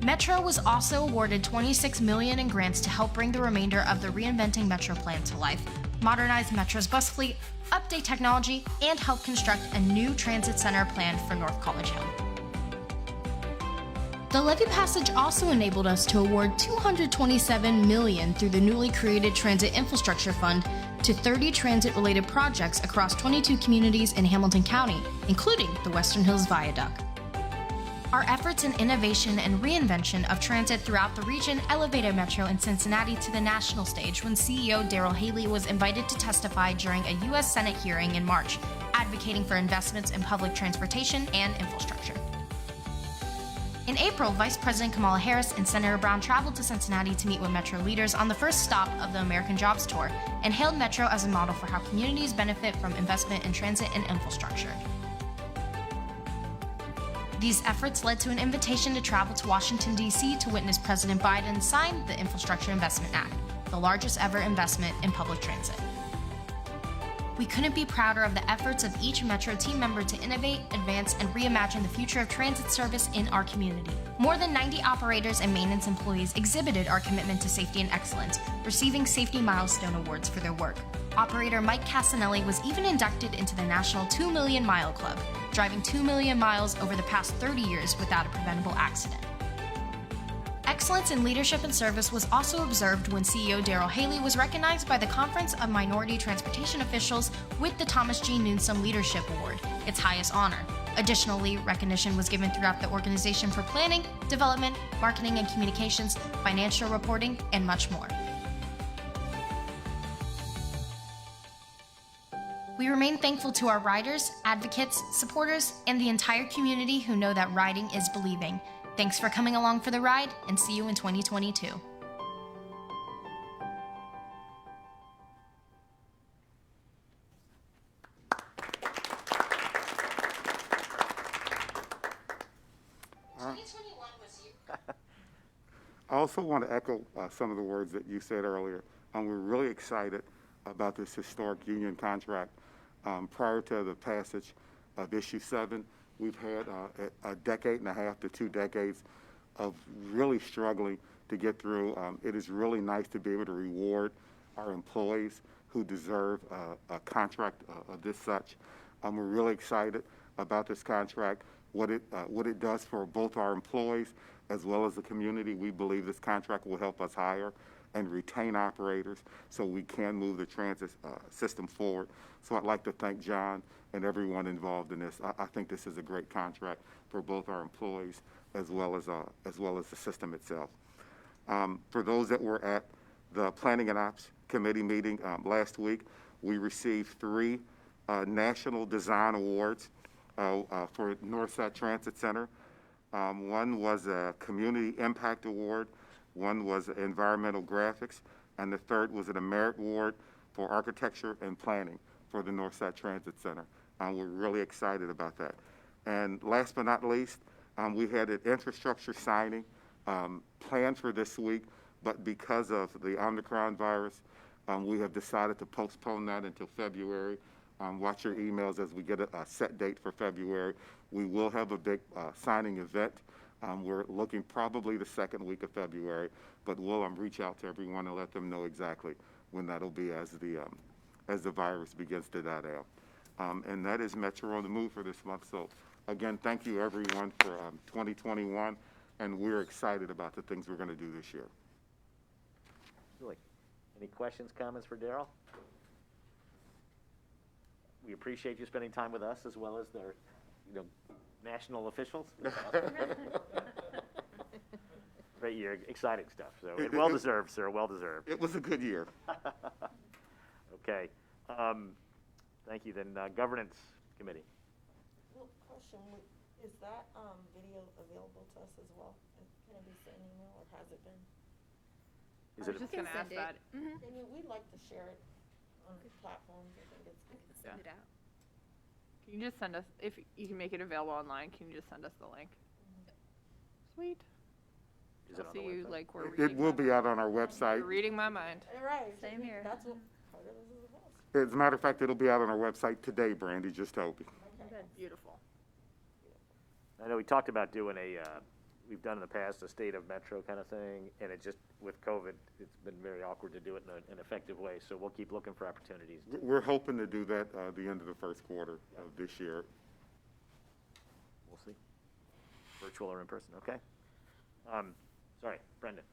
Metro was also awarded $26 million in grants to help bring the remainder of the Reinventing Metro plan to life, modernize Metro's bus fleet, update technology, and help construct a new transit center planned for North College Hill. The levy passage also enabled us to award $227 million through the newly created Transit Infrastructure Fund to 30 transit-related projects across 22 communities in Hamilton County, including the Western Hills Viaduct. Our efforts in innovation and reinvention of transit throughout the region elevated Metro in Cincinnati to the national stage when CEO Daryl Haley was invited to testify during a U.S. Senate hearing in March, advocating for investments in public transportation and infrastructure. In April, Vice President Kamala Harris and Senator Brown traveled to Cincinnati to meet with Metro leaders on the first stop of the American Jobs Tour and hailed Metro as a model for how communities benefit from investment in transit and infrastructure. These efforts led to an invitation to travel to Washington, D.C. to witness President Biden sign the Infrastructure Investment Act, the largest ever investment in public transit. We couldn't be prouder of the efforts of each Metro team member to innovate, advance, and reimagine the future of transit service in our community. More than 90 operators and maintenance employees exhibited our commitment to safety and excellence, receiving Safety Milestone Awards for their work. Operator Mike Casanelli was even inducted into the National 2 Million Mile Club, driving 2 million miles over the past 30 years without a preventable accident. Excellence in leadership and service was also observed when CEO Daryl Haley was recognized by the Conference of Minority Transportation Officials with the Thomas G. Newsom Leadership Award, its highest honor. Additionally, recognition was given throughout the organization for planning, development, marketing and communications, financial reporting, and much more. We remain thankful to our riders, advocates, supporters, and the entire community who know that riding is believing. Thanks for coming along for the ride, and see you in 2022. I also want to echo some of the words that you said earlier. We're really excited about this historic union contract. Prior to the passage of Issue 7, we've had a decade and a half to 2 decades of really struggling to get through. It is really nice to be able to reward our employees who deserve a contract of this such. We're really excited about this contract, what it does for both our employees as well as the community. We believe this contract will help us hire and retain operators so we can move the transit system forward. So I'd like to thank John and everyone involved in this. I think this is a great contract for both our employees as well as the system itself. For those that were at the Planning and Ops Committee meeting last week, we received 3 National Design Awards for Northside Transit Center. One was a Community Impact Award, one was Environmental Graphics, and the third was a Merit Award for Architecture and Planning for the Northside Transit Center. We're really excited about that. And last but not least, we had an infrastructure signing planned for this week, but because of the Omicron virus, we have decided to postpone that until February. Watch your emails as we get a set date for February. We will have a big signing event. We're looking probably the second week of February, but we'll reach out to everyone and let them know exactly when that'll be as the virus begins to die down. And that is Metro on the Move for this month. So again, thank you everyone for 2021, and we're excited about the things we're going to do this year. Really. Any questions, comments for Daryl? We appreciate you spending time with us as well as their, national officials. Great year, exciting stuff. So well deserved, sir. Well deserved. It was a good year. Okay. Thank you. Then Governance Committee. Well, question, is that video available to us as well? Can it be sent in email, or has it been? Is I it was just going to ask that. I mean, we'd like to share it on platforms. I think it's Send it out. Can you just send us, if you can make it available online, can you just send us the link? Sweet. Is it I'll on see the you website? like we're It reading will my be out on our website. You're reading my mind. right. Same here. That's what part of this is about. As a matter of fact, it'll be out on our website today, Brandy just told me. Beautiful. I know we talked about doing we've done in the past a state of Metro kind of thing, and it just, with COVID, it's been very awkward to do it in an effective way, so we'll keep looking for opportunities. We're hoping to do that the end of the first quarter of this year. We'll see. Virtual or in person, okay? Sorry, Brendan.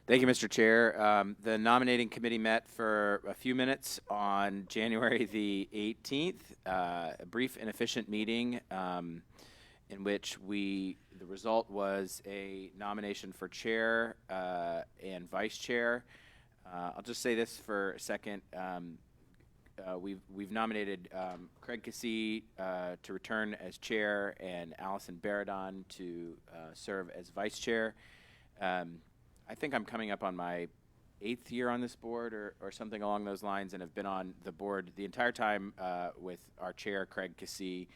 Thank you, Mr. Chair. The nominating committee met for a few minutes on January the 18th, a brief and efficient meeting in which the result was a nomination for chair and vice chair. I'll just say this for a second. We've nominated Craig Cassey to return as chair and Allison Baradon to serve as vice chair. I think I'm coming up on my 8th year on this board or something along those lines, and have been on the board the entire time with our chair, Craig Cassey.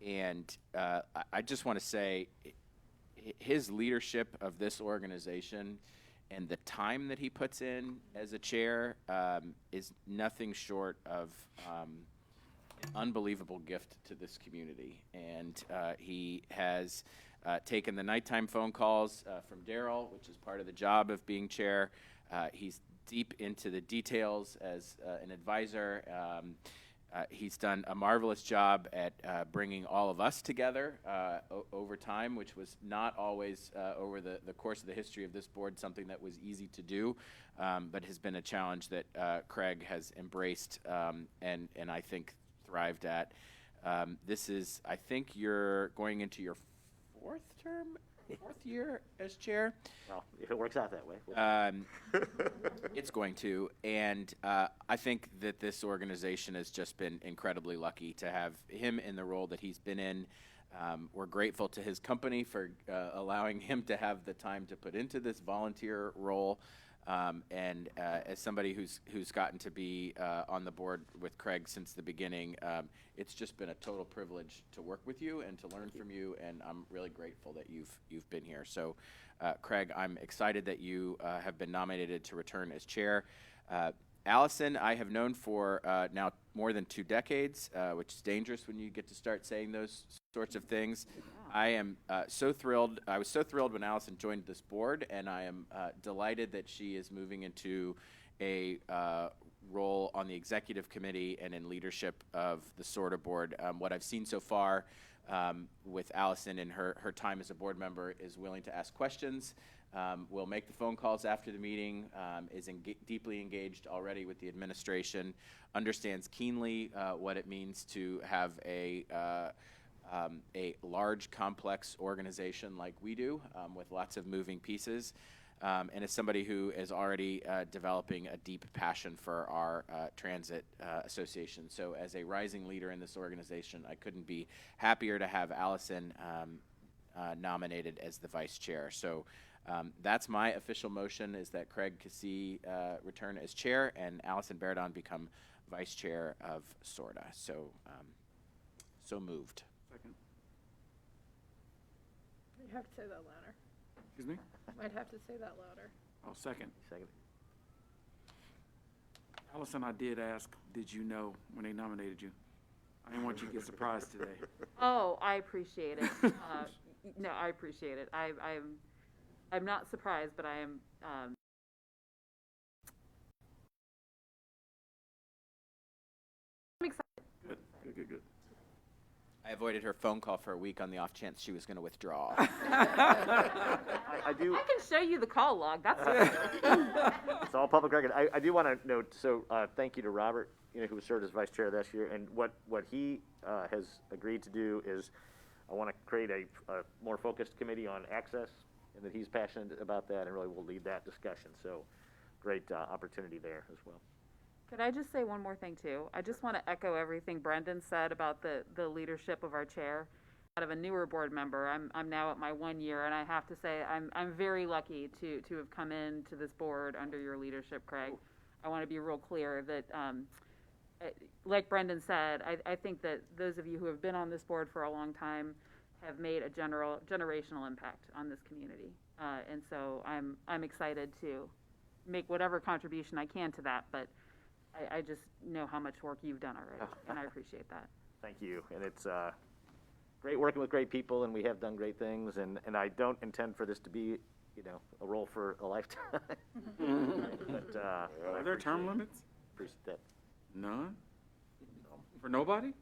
And I just want to say his leadership of this organization and the time that he puts in as a chair is nothing short of an unbelievable gift to this community. And he has taken the nighttime phone calls from Daryl, which is part of the job of being chair. He's deep into the details as an advisor. He's done a marvelous job at bringing all of us together over time, which was not always over the course of the history of this board something that was easy to do, but has been a challenge that Craig has embraced and I think thrived at. This is, I think you're going into your fourth year as chair. Well, if it works out that way. It's going to, and I think that this organization has just been incredibly lucky to have him in the role that he's been in. We're grateful to his company for allowing him to have the time to put into this volunteer role. And as somebody who's gotten to be on the board with Craig since the beginning, it's just been a total privilege to work with you and to learn from you, and I'm really grateful that you've been here. So, Craig, I'm excited that you have been nominated to return as chair. Allison, I have known for now more than 2 decades, which is dangerous when you get to start saying those sorts of things. I am so thrilled. I was so thrilled when Allison joined this board, and I am delighted that she is moving into a role on the executive committee and in leadership of the SORTA board. What I've seen so far with Allison in her time as a board member, is willing to ask questions, will make the phone calls after the meeting, is deeply engaged already with the administration, understands keenly what it means to have a large, complex organization like we do, with lots of moving pieces, and is somebody who is already developing a deep passion for our transit association. So as a rising leader in this organization, I couldn't be happier to have Allison nominated as the vice chair. So that's my official motion, is that Craig Cassee return as chair and Allison Baradon become vice chair of SORTA. So, so moved. Second. You have to say that louder. Excuse me? Might have to say that louder. Oh, second. Second. Allison, I did ask, did you know when they nominated you? I didn't want you to get surprised today. Oh, I appreciate it. No, I appreciate it. I'm not surprised, but I am. I'm excited. Good. I avoided her phone call for a week on the off chance she was going to withdraw. I do. I can show you the call log. That's It's all public record. I do want to note, so thank you to Robert, who served as vice chair this year. And what he has agreed to do is, I want to create a more focused committee on access, and that he's passionate about that and really will lead that discussion. So great opportunity there as well. Could I just say one more thing, too? I just want to echo everything Brendan said about the leadership of our chair. Out of a newer board member, I'm now at my 1 year, and I have to say I'm very lucky to have come into this board under your leadership, Craig. I want to be real clear that, like Brendan said, I think that those of you who have been on this board for a long time have made a generational impact on this community, and so I'm excited to make whatever contribution I can to that, but I just know how much work you've done already, and I appreciate that. Thank you. And it's great working with great people, and we have done great things. And I don't intend for this to be, a role for a lifetime. But Are there term limits? Appreciate that. None? For nobody?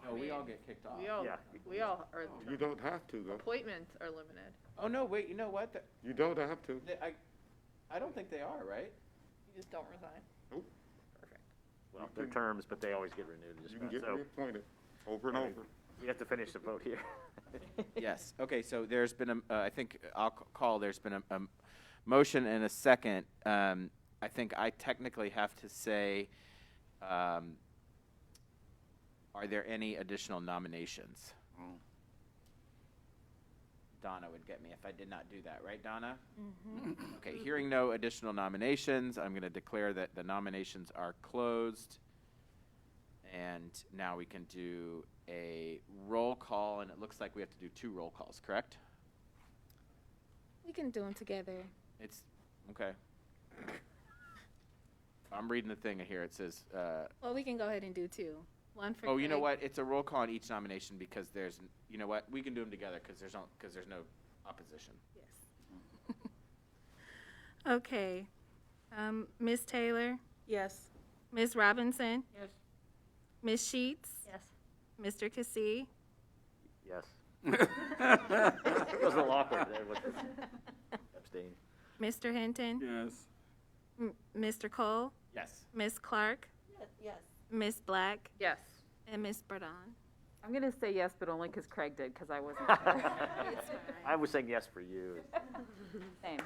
No, we all get kicked off. We all are. You don't have to, though. Appointments are limited. Oh, no, wait, you know what? You don't have to. I don't think they are, right? You just don't resign. Nope. Perfect. Well, they're terms, but they always get renewed. You can get reappointed over and over. We have to finish the vote here. Yes. Okay, so there's been I think I'll call, there's been a motion and a second. I think I technically have to say, are there any additional nominations? Donna would get me if I did not do that, right, Donna? Mm-hmm. Okay, hearing no additional nominations, I'm going to declare that the nominations are closed. And now we can do a roll call, and it looks like we have to do 2 roll calls, correct? We can do them together. It's, okay. I'm reading the thing here. It says, Well, we can go ahead and do 2. One for oh, you know Craig. what? It's a roll call on each nomination because there's, you know what? We can do them together because there's no opposition. Yes. Okay. Ms. Taylor, Yes. Ms. Robinson, Yes. Ms. Sheets, Yes. Mr. Cassee, Yes. It was a little awkward there with the abstain. Mr. Hinton, Yes. Mr. Cole, Yes. Ms. Clark, Yes. Ms. Black, Yes. and Ms. Burdon. I'm going to say yes, but only because Craig did, because I wasn't sure. I was saying yes for you. Same.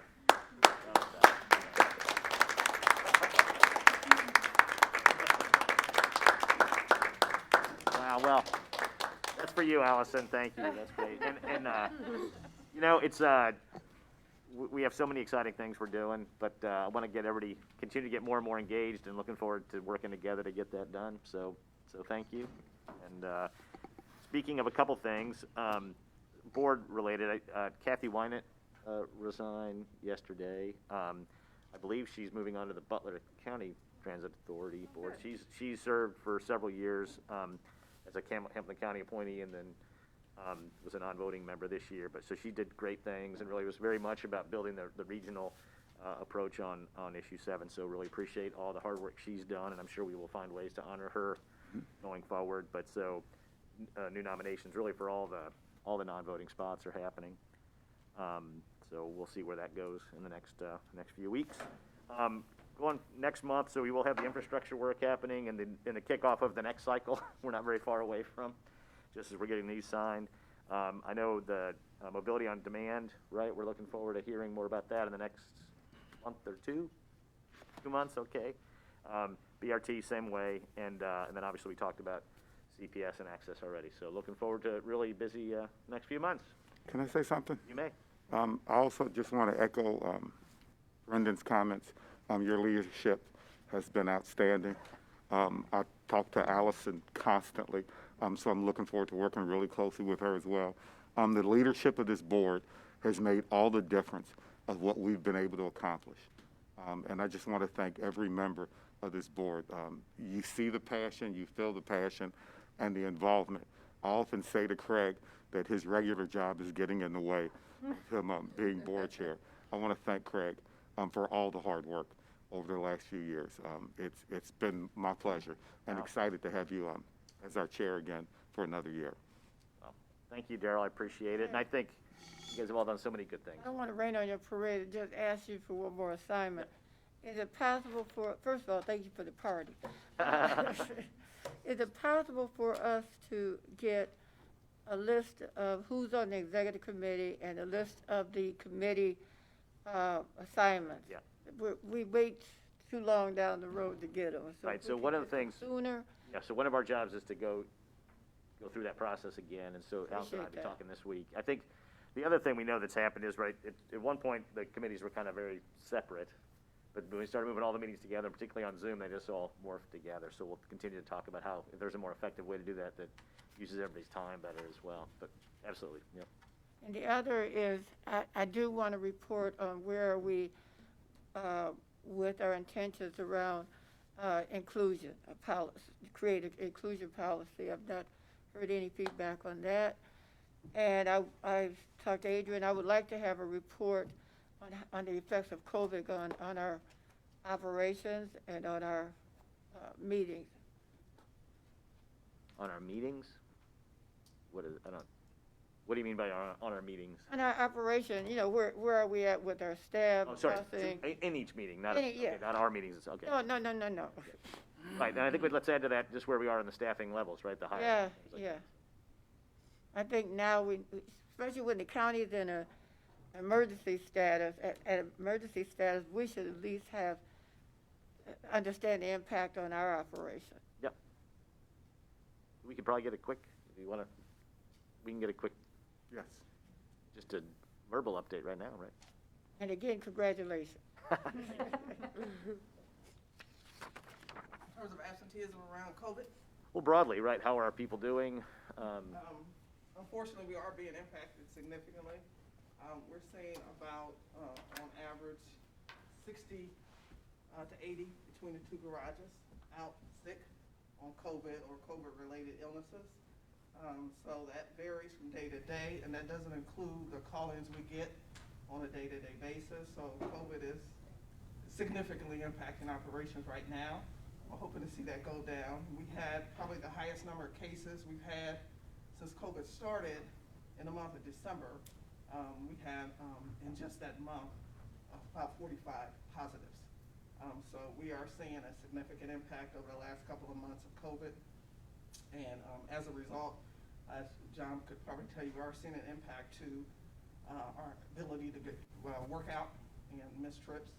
Wow, well, that's for you, Allison. Thank you. That's great. And it's we have so many exciting things we're doing, but I want to get everybody continue to get more and more engaged, and looking forward to working together to get that done. So thank you. And speaking of a couple things, board related, Kathy Wynant resigned yesterday. I believe she's moving on to the Butler County Transit Authority Board. She's served for several years as a Hamilton County appointee, and then was a non-voting member this year. But so she did great things, and really was very much about building the regional approach on issue 7. So really appreciate all the hard work she's done, and I'm sure we will find ways to honor her going forward. But so new nominations, really for all the non-voting spots are happening. So we'll see where that goes in the next few weeks. Going next month, so we will have the infrastructure work happening and the kickoff of the next cycle. We're not very far away from, just as we're getting these signed. I know the mobility on demand, right? We're looking forward to hearing more about that in the next month or 2 months, okay. BRT, same way, and then obviously we talked about CPS and access already. So looking forward to a really busy next few months. Can I say something? You may. I also just want to echo Brendan's comments. Your leadership has been outstanding. I talk to Allison constantly, so I'm looking forward to working really closely with her as well. The leadership of this board has made all the difference of what we've been able to accomplish. And I just want to thank every member of this board. You see the passion, you feel the passion, and the involvement. I often say to Craig that his regular job is getting in the way of him being board chair. I want to thank Craig for all the hard work over the last few years. It's been my pleasure, and excited to have you as our chair again for another year. Well, thank you, Darrell. I appreciate it, and I think you guys have all done so many good things. I don't want to rain on your parade and just ask you for one more assignment. Is it possible for, first of all, thank you for the party. Is it possible for us to get a list of who's on the executive committee and a list of the committee assignments? Yeah. We wait too long down the road to get them. So Right, so one of the things, sooner. yeah, so one of our jobs is to go through that process again, and so Al and I will be Appreciate that. talking this week. I think the other thing we know that's happened is, right, at one point, the committees were kind of very separate, but when we started moving all the meetings together, particularly on Zoom, they just all morphed together. So we'll continue to talk about how, if there's a more effective way to do that, that uses everybody's time better as well. But absolutely, yeah. And the other is, I do want to report on where we, with our intentions around inclusion, policy, create an inclusion policy. I've not heard any feedback on that. And I've talked to Adrian. I would like to have a report on the effects of COVID on our operations and on our meetings. On our meetings? What is, what do you mean by on our meetings? On our operation, you know, where are we at with our staff? Oh, sorry, busing? in each meeting, not, Yeah. okay, not our meetings, it's okay. No. Right, and I think let's add to that just where we are in the staffing levels, right, the higher. Yeah. I think now especially when the county is in a emergency status, at emergency status, we should at least understand the impact on our operation. Yep. We could probably get a quick, if you want to, we can get a quick, Yes. just a verbal update right now, right? And again, congratulations. In terms of absenteeism around COVID, Well, broadly, right, how are our people doing? unfortunately, we are being impacted significantly. We're seeing about, on average, 60 to 80 between the two garages out sick on COVID or COVID-related illnesses. So that varies from day to day, and that doesn't include the call-ins we get on a day-to-day basis. So COVID is significantly impacting operations right now. We're hoping to see that go down. We had probably the highest number of cases we've had since COVID started in the month of December. We had, in just that month, about 45 positives. So we are seeing a significant impact over the last couple of months of COVID. And as a result, as John could probably tell you, we are seeing an impact to our ability to work out and miss trips.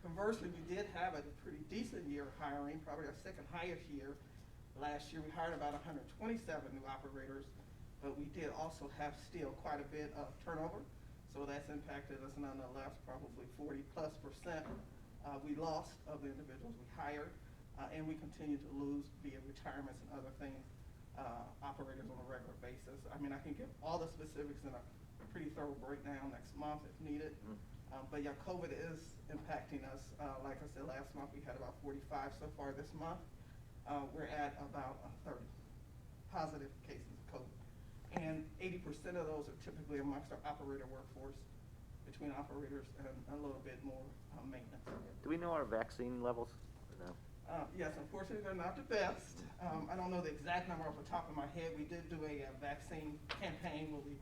Conversely, we did have a pretty decent year hiring, probably our second highest year. Last year, we hired about 127 new operators, but we did also have still quite a bit of turnover. So that's impacted us nonetheless, probably 40+% we lost of the individuals we hired, and we continue to lose via retirements and other things, operators on a regular basis. I mean, I can give all the specifics in a pretty thorough breakdown next month if needed. But yeah, COVID is impacting us. Like I said, last month we had about 45. So far this month, we're at about 30 positive cases of COVID. And 80% of those are typically amongst our operator workforce, between operators and a little bit more maintenance. Do we know our vaccine levels? Or no? Yes, unfortunately, they're not the best. I don't know the exact number off the top of my head. We did do a vaccine campaign where we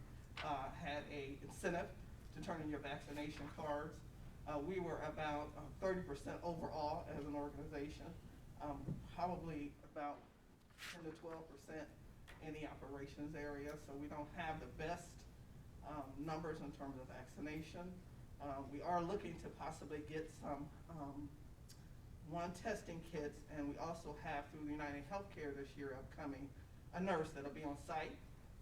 had a incentive to turn in your vaccination cards. We were about 30% overall as an organization, probably about 10 to 12% in the operations area. So we don't have the best numbers in terms of vaccination. We are looking to possibly get some testing kits, and we also have through the United Healthcare this year upcoming a nurse that'll be on site.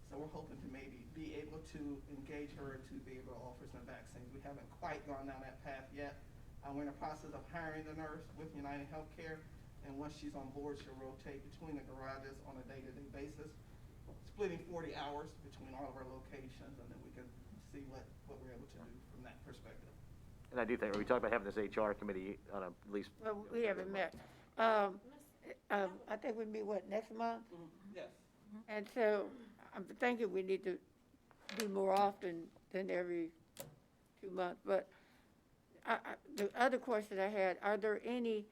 So we're hoping to maybe be able to engage her to be able to offer some vaccines. We haven't quite gone down that path yet. We're in the process of hiring the nurse with United Healthcare, and once she's on board, she'll rotate between the garages on a day-to-day basis, splitting 40 hours between all of our locations, and then we can see what we're able to do from that perspective. And I do think, we talked about having this HR committee on at least. Well, we haven't met. I think we meet, what, next month? Yes. And so I'm thinking we need to do more often than every 2 months. But the other question I had, are there any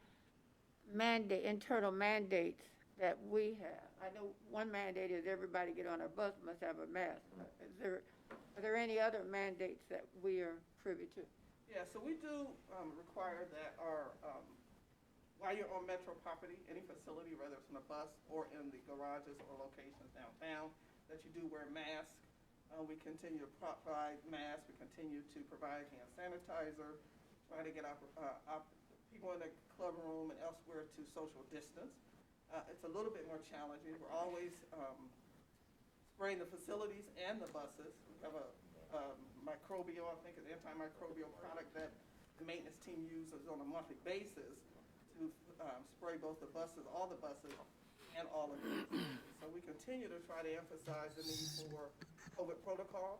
internal mandates that we have? I know one mandate is everybody get on our bus must have a mask. Are there any other mandates that we are privy to? Yeah, so we do require that while you're on metro property, any facility, whether it's on a bus or in the garages or locations downtown, that you do wear masks. We continue to provide masks. We continue to provide hand sanitizer, try to get people in the club room and elsewhere to social distance. It's a little bit more challenging. We're always spraying the facilities and the buses. We have a microbial, I think, an antimicrobial product that the maintenance team uses on a monthly basis to spray both the buses, all the buses, and all of the facilities. So we continue to try to emphasize the need for COVID protocol.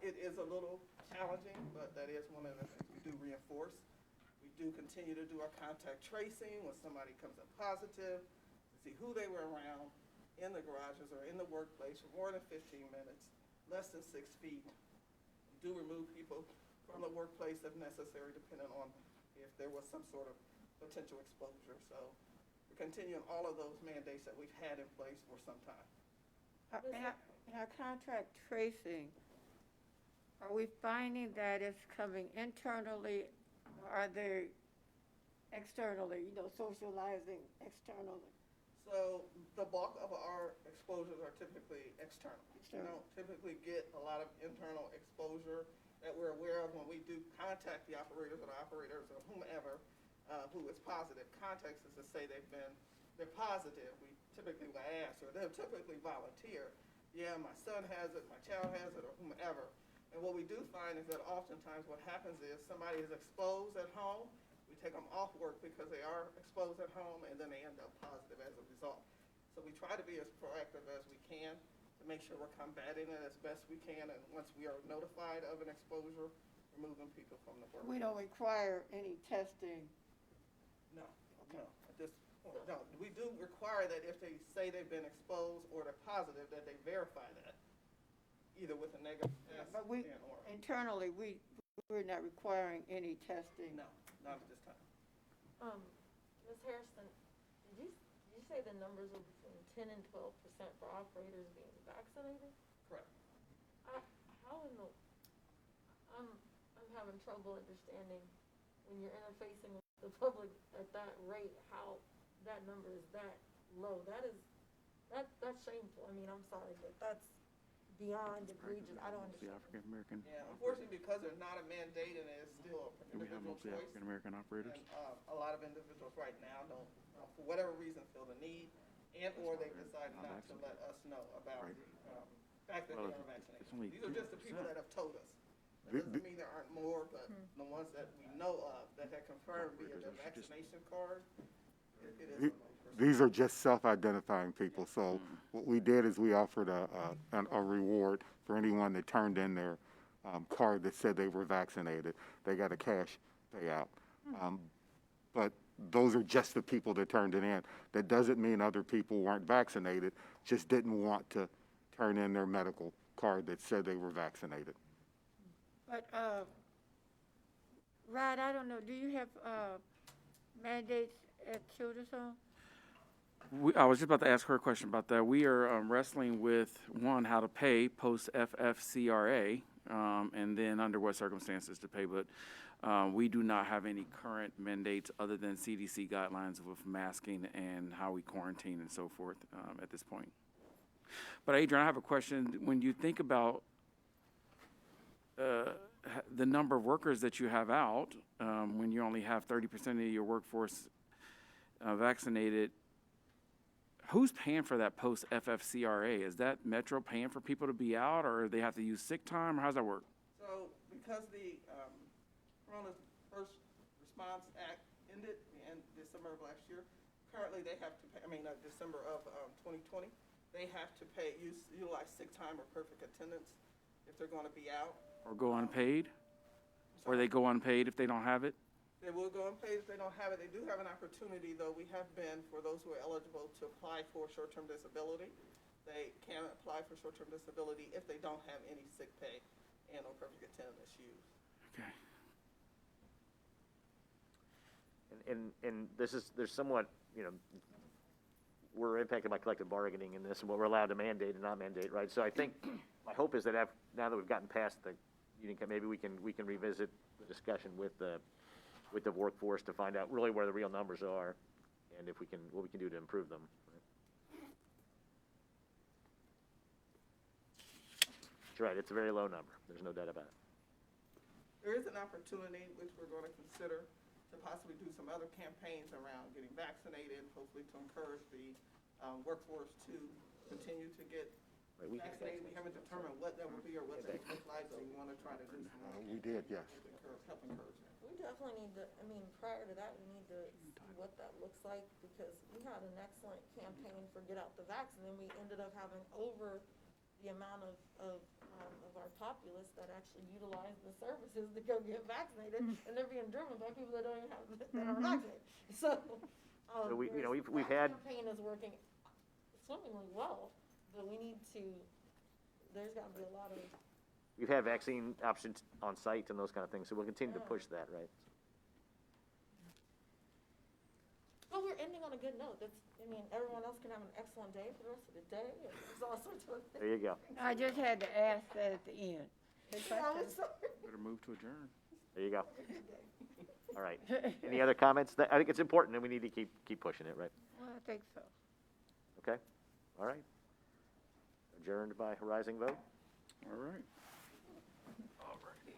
It is a little challenging, but that is one of the things we do reinforce. We do continue to do our contact tracing when somebody comes up positive, to see who they were around in the garages or in the workplace for more than 15 minutes, less than 6 feet. We do remove people from the workplace if necessary, depending on if there was some sort of potential exposure. So we're continuing all of those mandates that we've had in place for some time. In our contract tracing, are we finding that it's coming internally, or are they externally, socializing externally? So the bulk of our exposures are typically external. We don't typically get a lot of internal exposure that we're aware of when we do contact the operators or whomever who is positive. Context is to say they're positive. We typically will ask, or they'll typically volunteer. Yeah, my son has it, my child has it, or whomever. And what we do find is that oftentimes what happens is somebody is exposed at home. We take them off work because they are exposed at home, and then they end up positive as a result. So we try to be as proactive as we can to make sure we're combating it as best we can. And once we are notified of an exposure, removing people from the work. We don't require any testing. No, no. At this point, no. We do require that if they say they've been exposed or they're positive, that they verify that, either with a negative test But or internally, we're not requiring any testing. no, not at this time. Ms. Harrison, did you say the numbers are between 10 and 12% for operators being vaccinated? Correct. I'm having trouble understanding when you're interfacing with the public at that rate, how that number is that low. That's shameful. I mean, I'm sorry, but that's beyond egregious. I don't understand. African American. Yeah, unfortunately, because there's not a mandate and it's still an Do we have individual mostly choice. African American operators? And a lot of individuals right now don't, for whatever reason, feel the need, or they've decided not to let us know about the fact that they are vaccinated. These are just the people that have told us. That doesn't mean there aren't more, but the ones that we know of that have confirmed via their vaccination card, it is a low percentage. These are just self-identifying people. So what we did is we offered a reward for anyone that turned in their card that said they were vaccinated. They got a cash payout. But those are just the people that turned it in. That doesn't mean other people weren't vaccinated, just didn't want to turn in their medical card that said they were vaccinated. But, Rod, I don't know, do you have mandates at Children's Home? I was just about to ask her a question about that. We are wrestling with, one, how to pay post FFCRA, and then under what circumstances to pay. But we do not have any current mandates other than CDC guidelines with masking and how we quarantine and so forth at this point. But Adrian, I have a question. When you think about the number of workers that you have out, when you only have 30% of your workforce vaccinated, who's paying for that post FFCRA? Is that Metro paying for people to be out, or they have to use sick time, or how's that work? So because the Corona First Response Act ended in December of last year, currently they have to pay, December of 2020, they have to utilize sick time or perfect attendance if they're going to be out. Or go unpaid? Or they go unpaid if they don't have it? They will go unpaid if they don't have it. They do have an opportunity, though. We have been, for those who are eligible to apply for short-term disability, they can apply for short-term disability if they don't have any sick pay and or perfect attendance used. Okay. And there's somewhat, we're impacted by collective bargaining in this and what we're allowed to mandate and not mandate, right? So I think my hope is that now that we've gotten past the union, maybe we can revisit the discussion with the workforce to find out really where the real numbers are and what we can do to improve them. That's right, it's a very low number. There's no doubt about it. There is an opportunity, which we're going to consider, to possibly do some other campaigns around getting vaccinated, hopefully to encourage the workforce to continue to get vaccinated. We haven't determined what that will be or what that will look like, so we want to try to do some more. We did, yes. Help encourage that. We definitely need to, prior to that, we need to see what that looks like, because we had an excellent campaign for Get Out the Vax, and then we ended up having over the amount of our populace that actually utilize the services to go get vaccinated, and they're being driven by people that don't even have, that are vaccinated. So we've that had campaign is working swimmingly well, but we need to, there's got to be a lot of. We've had vaccine options on site and those kind of things, so we'll continue to push that, right? Well, we're ending on a good note. Everyone else can have an excellent day for the rest of the day. There's all sorts of things. There you go. I just had to ask that at the end. I'm sorry. Better move to adjourn. There you go. All right. Any other comments? I think it's important, and we need to keep pushing it, right? Well, I think so. Okay. All right. Adjourned by rising vote. All right. All righty.